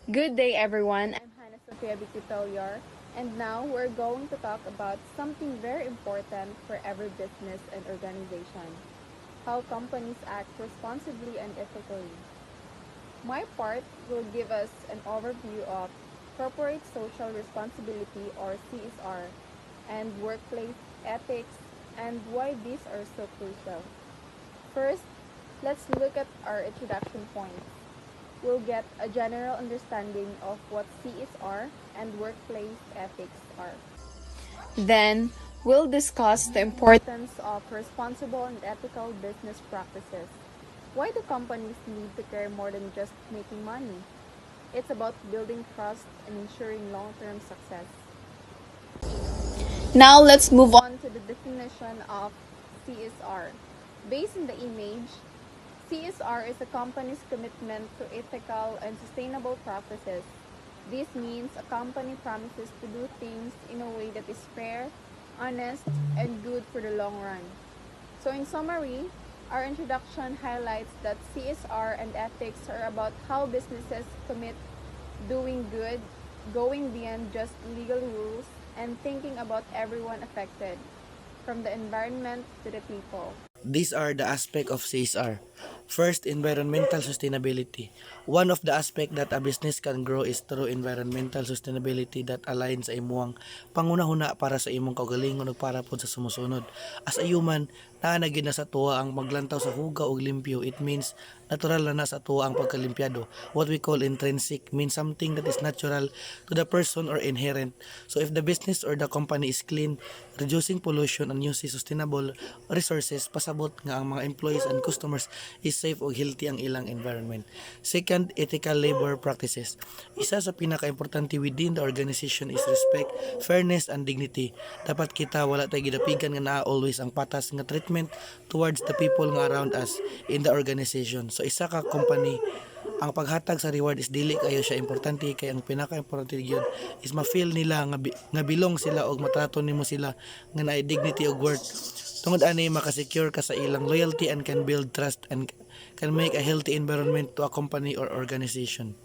Good day, everyone. I'm Hannah Sofia Bikutelyar, and now we're going to talk about something very important for every business and organization: how companies act responsibly and ethically. My part will give us an overview of corporate social responsibility or CSR and workplace ethics and why these are so crucial. First, let's look at our introduction points. We'll get a general understanding of what CSR and workplace ethics are. Then, we'll discuss the importance of responsible and ethical business practices. Why do companies need to care more than just making money? It's about building trust and ensuring long term success. Now, let's move on to the definition of CSR. Based on the image, CSR is a company's commitment to ethical and sustainable practices. This means a company promises to do things in a way that is fair, honest, and good for the long run. So, in summary, our introduction highlights that CSR and ethics are about how businesses commit doing good, going beyond just legal rules, and thinking about everyone affected, from the environment to the people. These are the aspect of CSR. First, environmental sustainability. One of the aspect that a business can grow is through environmental sustainability that aligns sa imuang pangunahuna para sa imong kaugalingon ug para pod sa sumusunod. As a human, naa na gyud na sa tuwa ang maglantaw sa huga ug limpyo. It means natural na sa tuwa ang pagkalimpyado. What we call intrinsic means something that is natural to the person or inherent. So if the business or the company is clean, reducing pollution and using sustainable resources, pasabot nga ang mga employees and customers is safe ug healthy ang ilang environment. Second, ethical labor practices. Isa sa pinakaimportante within the organization is respect, fairness, and dignity. Dapat kita wala tay gidapigan nga naa always ang patas nga treatment towards the people nga around us in the organization. So isa ka company, ang paghatag sa reward is dili kayo siya importante, kay ang pinaka-importante gyud is ma-feel nila nga bilong sila og matrato nimo sila nga naay dignity ug worth. Tungod ani makasecure ka sa ilang loyalty and can build trust and can make a healthy environment to a company or organization.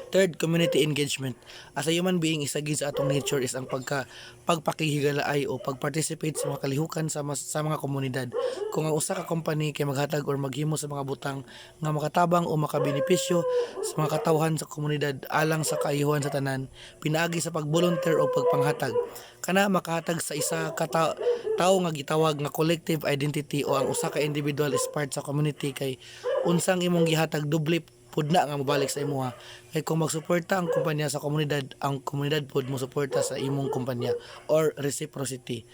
Third, community engagement. As a human being, isa gid sa atong nature is ang pagpakihigalaay o pag-participate sa mga kalihukan sa mga komunidad. Kung ang usa ka company kay maghatag or maghimo sa mga butang nga makatabang o makabenepisyo sa mga katawhan sa komunidad alang sa kaayuhan sa tanan, pinaagi sa pag-volunteer o pagpanghatag. Kana makahatag sa isa ka tawo nga gitawag nga collective identity o ang usa ka individual is part sa community kay unsang imong gihatag doble pud na nga mabalik sa imuha. Kay kung magsuporta ang kumpanya sa komunidad, ang komunidad pud mo suporta sa imong kumpanya or reciprocity.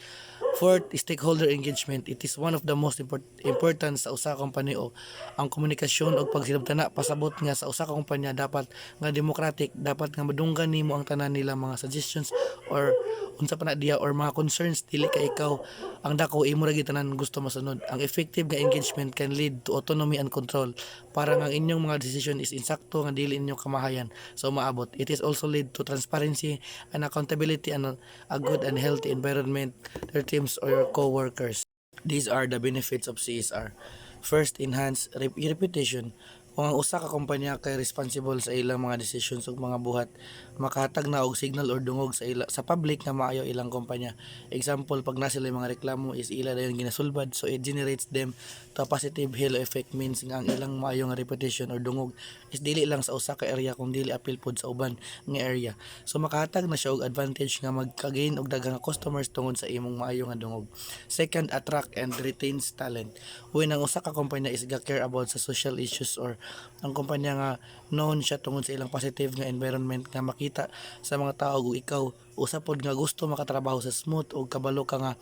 Fourth, stakeholder engagement. It is one of the most important sa usa ka company o ang komunikasyon o pagsinabtana pasabot nga sa usa ka kumpanya dapat nga democratic, dapat nga madunggan nimo ang tanan nila mga suggestions or unsa pa na diya or mga concerns, dili ka ikaw ang dako imo ra gyud tanan gusto masunod. Ang effective nga engagement can lead to autonomy and control para nga ang inyong mga decision is insakto nga dili inyo kamahayan so maabot. It is also lead to transparency and accountability and a good and healthy environment their teams or your co-workers. These are the benefits of CSR. First, enhance reputation. Kung ang usa ka kumpanya kay responsible sa ilang mga decisions ug mga buhat, makahatag na og signal or dungog sa public nga maayo ilang kumpanya. Example, pag na sila mga reklamo is ila dayon ginasulbad, so it generates them to a positive halo effect, means nga ang ilang maayo nga reputation or dungog is dili lang sa usa ka area kung dili appeal pod sa uban nga area. So makahatag na siya og advantage nga magka-gain og daghang customers tungod sa imong maayo nga dungog. Second, attract and retains talent. When ang usa ka kumpanya is ga-care about sa social issues or ang kumpanya nga known siya tungod sa ilang positive nga environment nga makita sa mga tao ug ikaw usapod nga gusto makatrabaho sa smooth ug kabalo ka nga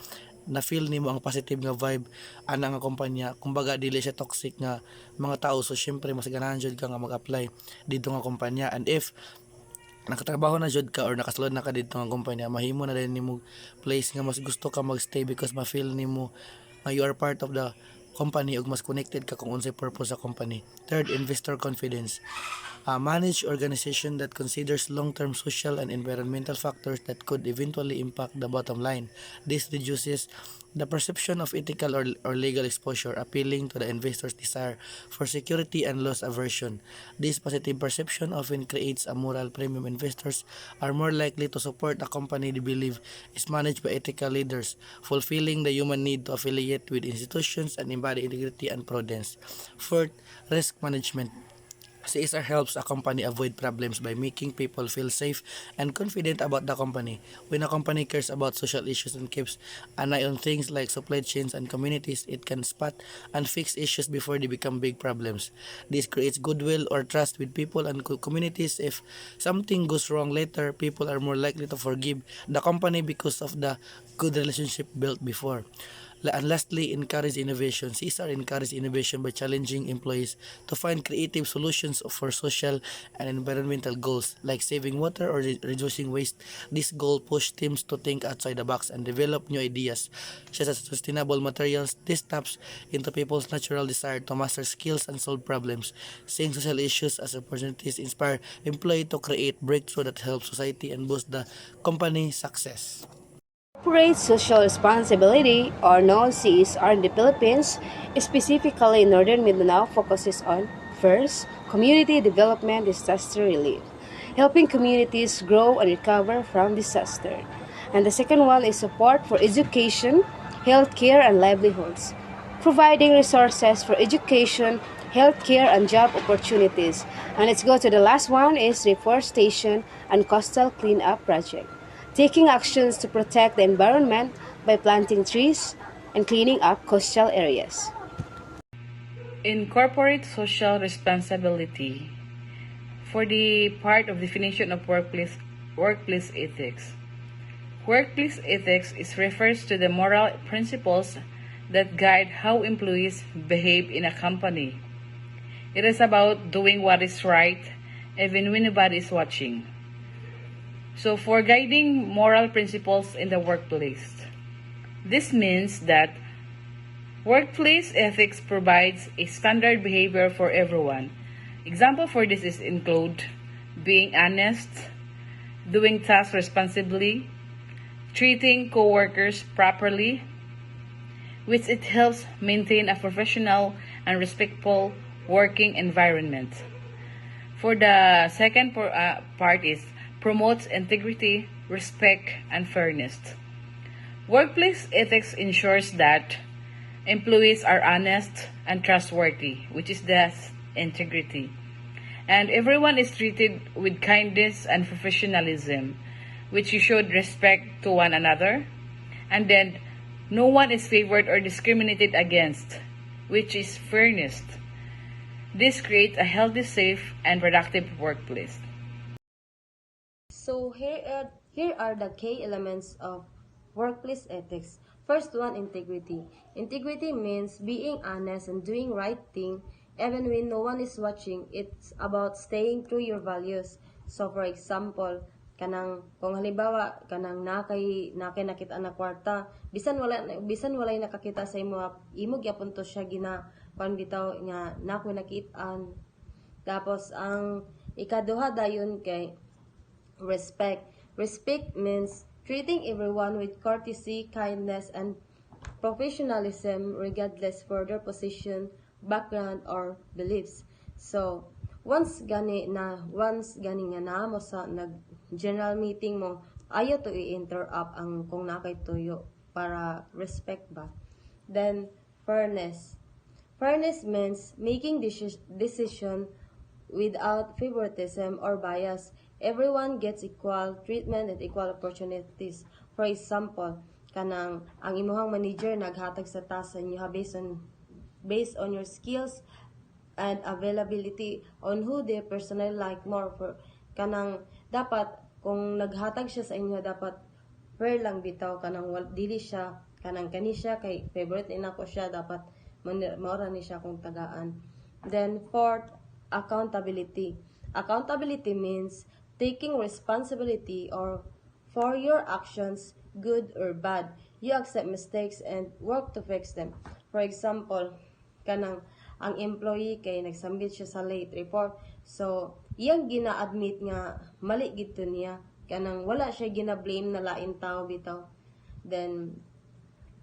na feel nimo ang positive nga vibe ana nga kumpanya, kumbaga dili siya toxic nga mga tao, so syempre mas ganahan jud ka nga mag-apply dito nga kumpanya. And if nakatrabaho na jud ka or nakasulod na ka dito nga kumpanya, mahimo na din nimo place nga mas gusto ka magstay because ma-feel nimo nga you are part of the company ug mas connected ka kung unsay purpose sa company. Third, investor confidence. Manage organization that considers long-term social and environmental factors that could eventually impact the bottom line. This reduces the perception of ethical or legal exposure, appealing to the investor's desire for security and loss aversion. This positive perception often creates a moral premium. Investors are more likely to support a company they believe is managed by ethical leaders, fulfilling the human need to affiliate with institutions and embody integrity and prudence. Fourth, risk management. CSR helps a company avoid problems by making people feel safe and confident about the company. When a company cares about social issues and keeps an eye on things like supply chains and communities, it can spot and fix issues before they become big problems. This creates goodwill or trust with people and communities. If something goes wrong later, people are more likely to forgive the company because of the good relationship built before. And lastly, encourage innovation. CSR encourage innovation by challenging employees to find creative solutions for social and environmental goals like saving water or reducing waste. This goal push teams to think outside the box and develop new ideas such as sustainable materials. This taps into people's natural desire to master skills and solve problems. Seeing social issues as opportunities inspire employees to create breakthrough that help society and boost the company success. Corporate social responsibility, or known CSR in the Philippines, specifically in Northern Mindanao, focuses on first, community development disaster relief, helping communities grow and recover from disaster. And the second one is support for education, healthcare, and livelihoods, providing resources for education, healthcare, and job opportunities. And let's go to the last one is reforestation and coastal cleanup project, taking actions to protect the environment by planting trees and cleaning up coastal areas. In corporate social responsibility, for the part of definition of workplace ethics. Workplace ethics refers to the moral principles that guide how employees behave in a company. It is about doing what is right even when nobody is watching. So for guiding moral principles in the workplace, this means that workplace ethics provides a standard behavior for everyone. Example for this is include being honest, doing tasks responsibly, treating coworkers properly, which it helps maintain a professional and respectful working environment. For the second part is promotes integrity, respect, and fairness. Workplace ethics ensures that employees are honest and trustworthy, which is the integrity. And everyone is treated with kindness and professionalism, which you should respect to one another. And then no one is favored or discriminated against, which is fairness. This creates a healthy, safe, and productive workplace. So here are the key elements of workplace ethics. First one, integrity. Integrity means being honest and doing right thing even when no one is watching. It's about staying true your values. So for example, kung halimbawa kanang nakay nakita na kwarta, bisan walay nakakita sa imo gyapon to siya gina kon bitaw nga nakoy nakitaan. Tapos ang ikaduha dayon kay respect. Respect means treating everyone with courtesy, kindness, and professionalism regardless for their position, background, or beliefs. So, once gani nga na mo sa general meeting mo, ayaw to i-interrupt ang kung nakay tuyo para respect ba. Then, fairness. Fairness means making decision without favoritism or bias. Everyone gets equal treatment and equal opportunities. For example, kanang ang imuhang manager naghatag sa task sa inyo based on your skills and availability on who they personally like more. For kanang dapat kung naghatag siya sa inyo, dapat fair lang bitaw, kanang dili siya kanang kani siya kay favorite ina ko siya, dapat maura ni siya kung tagaan. Then fourth, accountability. Accountability means taking responsibility or for your actions, good or bad. You accept mistakes and work to fix them. For example, kanang ang employee kay nagsubmit siya sa late report. So, iyang gina-admit nga mali gito niya. Kanang wala siya gina-blame na lain tao bitaw. Then,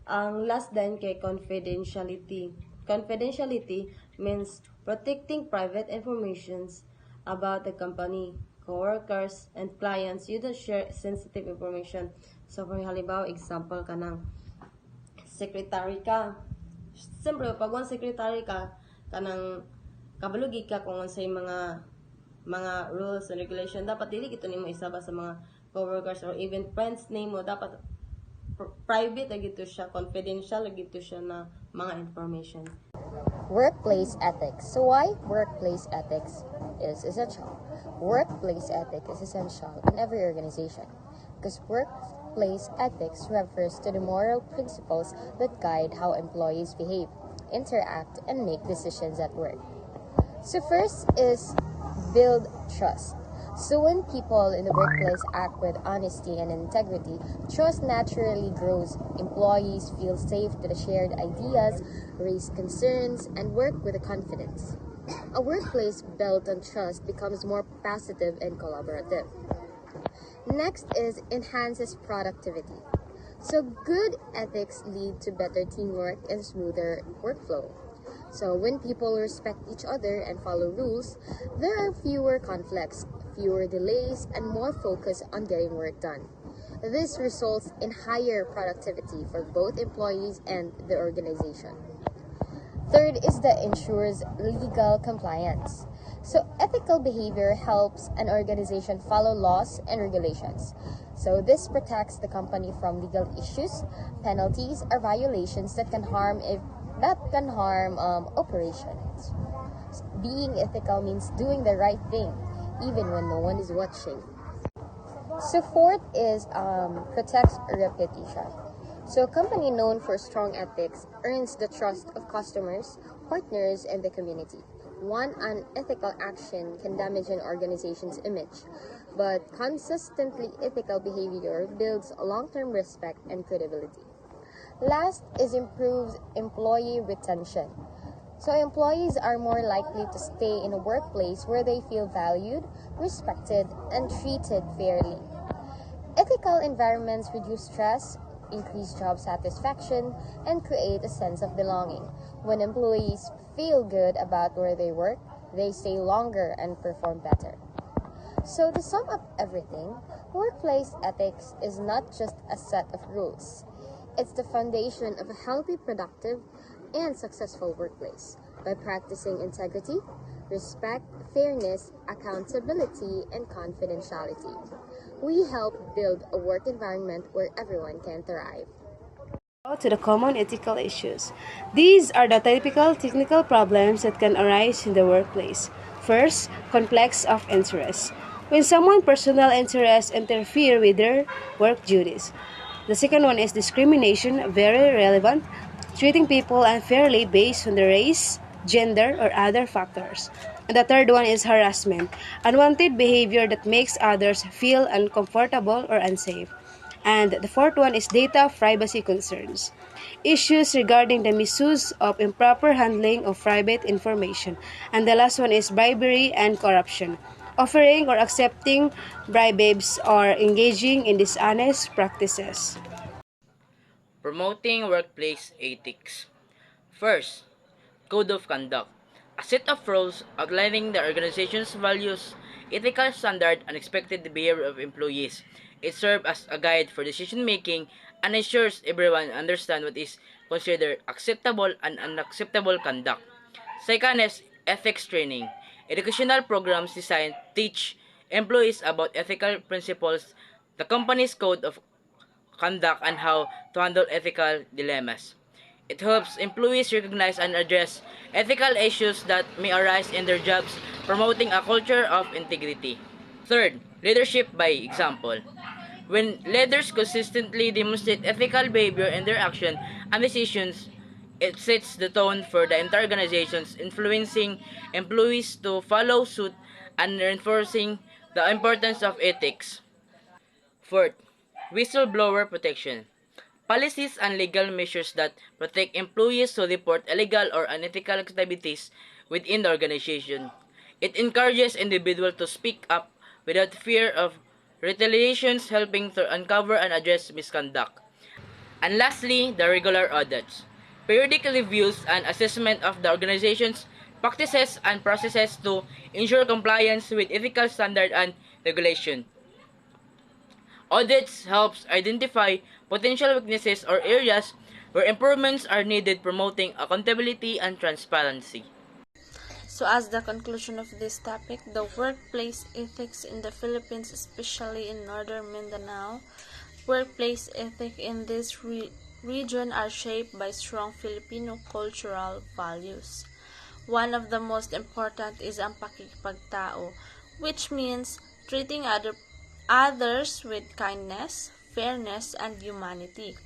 ang last din kay confidentiality. Confidentiality means protecting private informations about the company, coworkers, and clients. You don't share sensitive information. So, for halimbawa, example ka ng secretary ka. Siyempre, pag one secretary ka, kanang kabalugi ka kung unsay mga rules and regulation, dapat dili gito nimo isaba sa mga coworkers or even friends nimo. Dapat private lagi to siya, confidential lagi to siya na mga information. Workplace ethics. So why workplace ethics is essential? Workplace ethics is essential in every organization because workplace ethics refers to the moral principles that guide how employees behave, interact, and make decisions at work. So first is build trust. So when people in the workplace act with honesty and integrity, trust naturally grows. Employees feel safe to share ideas, raise concerns, and work with confidence. A workplace built on trust becomes more positive and collaborative. Next is enhances productivity. So good ethics lead to better teamwork and smoother workflow. So when people respect each other and follow rules, there are fewer conflicts, fewer delays, and more focus on getting work done. This results in higher productivity for both employees and the organization. Third is that ensures legal compliance. So ethical behavior helps an organization follow laws and regulations. So this protects the company from legal issues, penalties, or violations that can harm operations. Being ethical means doing the right thing, even when no one is watching. So fourth is protects reputation. So a company known for strong ethics earns the trust of customers, partners, and the community. One unethical action can damage an organization's image, but consistently ethical behavior builds long-term respect and credibility. Last is improves employee retention. So employees are more likely to stay in a workplace where they feel valued, respected, and treated fairly. Ethical environments reduce stress, increase job satisfaction, and create a sense of belonging. When employees feel good about where they work, they stay longer and perform better. So to sum up everything, workplace ethics is not just a set of rules. It's the foundation of a healthy, productive, and successful workplace. By practicing integrity, respect, fairness, accountability, and confidentiality, we help build a work environment where everyone can thrive. To the common ethical issues. These are the typical technical problems that can arise in the workplace. First, conflicts of interest. When someone's personal interests interfere with their work duties. The second one is discrimination, very relevant, treating people unfairly based on their race, gender, or other factors. And the third one is harassment, unwanted behavior that makes others feel uncomfortable or unsafe. And the fourth one is data privacy concerns, issues regarding the misuse of improper handling of private information. And the last one is bribery and corruption, offering or accepting bribes or engaging in dishonest practices. Promoting workplace ethics. First, Code of Conduct. A set of rules outlining the organization's values, ethical standard, and expected behavior of employees. It serves as a guide for decision making and ensures everyone understands what is considered acceptable and unacceptable conduct. Second is ethics training. Educational programs designed to teach employees about ethical principles, the company's code of conduct, and how to handle ethical dilemmas. It helps employees recognize and address ethical issues that may arise in their jobs, promoting a culture of integrity. Third, leadership by example. When leaders consistently demonstrate ethical behavior in their action and decisions, it sets the tone for the entire organization, influencing employees to follow suit and reinforcing the importance of ethics. Fourth, whistleblower protection. policies and legal measures that protect employees who report illegal or unethical activities within the organization. It encourages individuals to speak up without fear of retaliations, helping to uncover and address misconduct. And lastly, the regular audits. Periodic reviews and assessment of the organization's practices and processes to ensure compliance with ethical standard and regulation. Audits helps identify potential weaknesses or areas where improvements are needed, promoting accountability and transparency. So, as the conclusion of this topic, the workplace ethics in the Philippines, especially in northern Mindanao, workplace ethics in this region are shaped by strong Filipino cultural values. One of the most important is ang pakikipagtao, which means treating others with kindness, fairness, and humanity.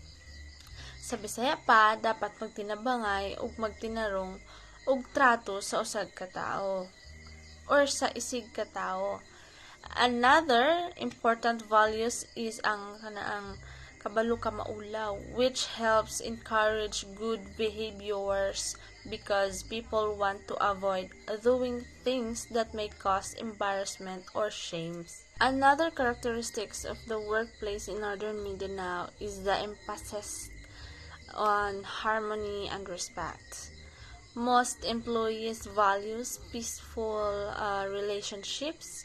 Sa Bisaya pa, dapat magtinabangay ug magtinarong ug trato sa usag ka tao or sa isig ka tao. Another important values is ang kanaang kabalo ka maulaw, which helps encourage good behaviors because people want to avoid doing things that may cause embarrassment or shames. Another characteristics of the workplace in northern Mindanao is the emphasis on harmony and respect. Most employees values peaceful relationships,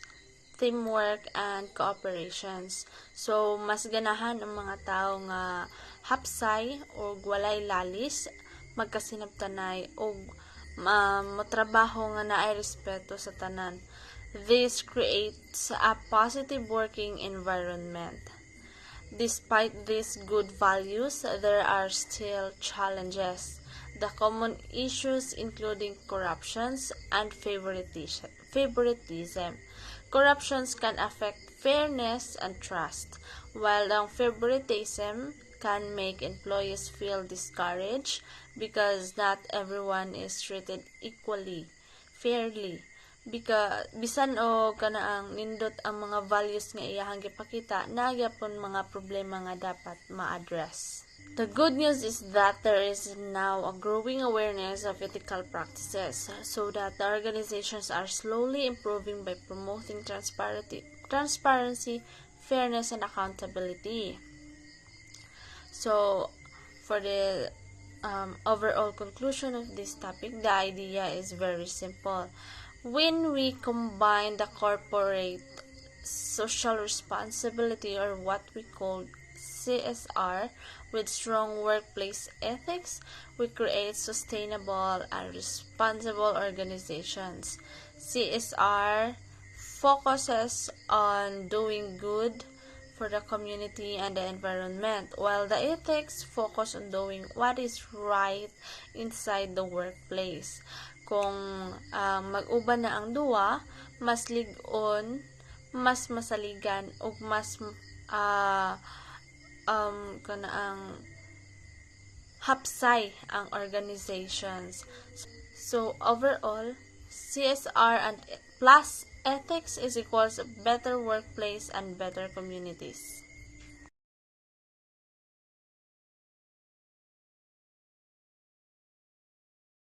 teamwork, and cooperations. So, mas ganahan ang mga tao nga hapsay o walay lalis, magkasinabtanay o motrabaho nga naay respeto sa tanan. This creates a positive working environment. Despite these good values, there are still challenges. The common issues including corruptions and favoritism. Corruptions can affect fairness and trust, while favoritism can make employees feel discouraged because not everyone is treated equally, fairly. Bisan o kanaang nindot ang mga values nga iyahang gipakita, nagyapon mga problema nga dapat ma-address. The good news is that there is now a growing awareness of ethical practices so that the organizations are slowly improving by promoting transparency, fairness, and accountability. So, for the overall conclusion of this topic, the idea is very simple. When we combine the corporate social responsibility, or what we call CSR, with strong workplace ethics, we create sustainable and responsible organizations. CSR focuses on doing good for the community and the environment, while the ethics focus on doing what is right inside the workplace. Kung mag-uban na ang duwa, mas lig-on, mas masaligan, ug mas kanaang hapsay ang organizations. So overall, CSR and plus ethics is equals better workplace and better communities.